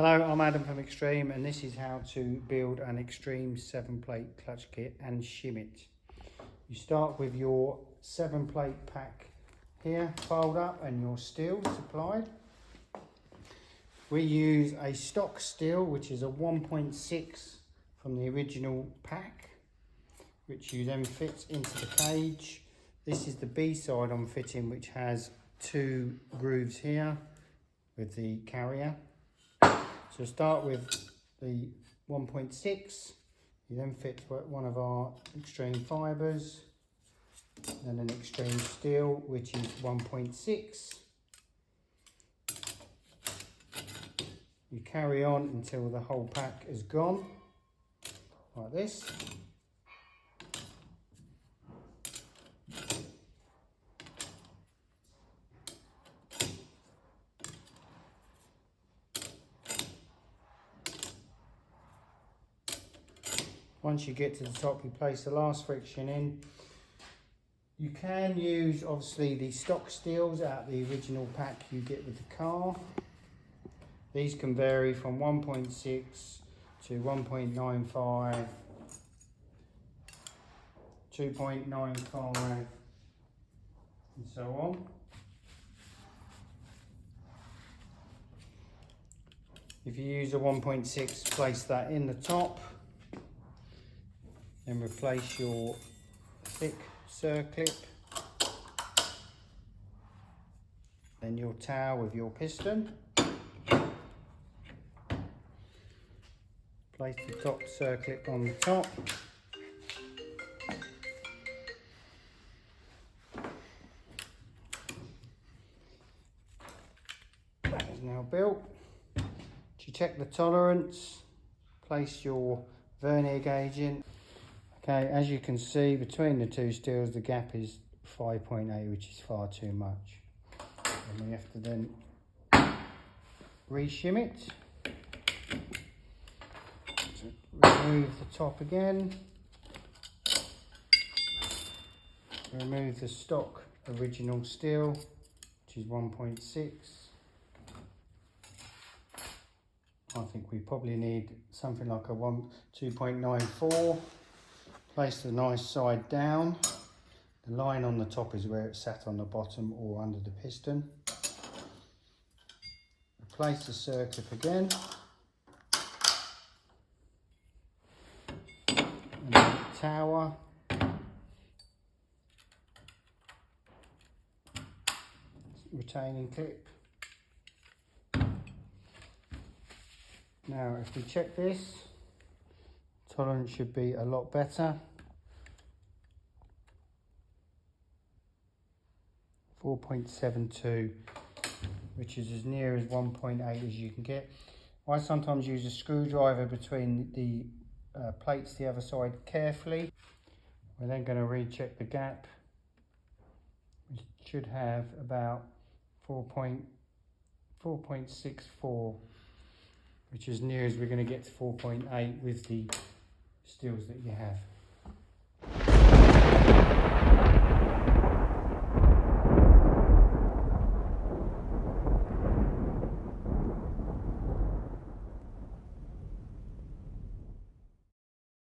Hello, I'm Adam from Xtreme, and this is how to build an Xtreme 7-plate clutch kit and shim it. You start with your 7-plate pack here, fold up, and your steel supplied. We use a stock steel, which is a 1.6 from the original pack, which you then fit into the cage. This is the B side I'm fitting, which has 2 grooves here with the carrier. So start with the 1.6, you then fit one of our Xtreme fibres, then an Xtreme steel, which is 1.6. You carry on until the whole pack is gone, like this. Once you get to the top, you place the last friction in. You can use, obviously, the stock steels out of the original pack you get with the car. These can vary from 1.6 to 1.95, 2.95, and so on. If you use a 1.6, place that in the top. Then replace your thick circlip, then your tower with your piston. Place the top circlip on the top. That is now built. To check the tolerance, place your vernier gauge in. Okay, as you can see, between the 2 steels, the gap is 5.8, which is far too much. And we have to then re-shim it. So remove the top again. Remove the stock original steel, which is 1.6. I think we probably need something like a 2.94. Place the nice side down. The line on the top is where it sat on the bottom or under the piston. Replace the circlip again. And the tower. Retaining clip. Now if we check this, tolerance should be a lot better. 4.72, which is as near as 1.8 as you can get. I sometimes use a screwdriver between the plates the other side carefully. We're then going to recheck the gap. We should have about 4.64, which is near as we're going to get to 4.8 with the steels that you have.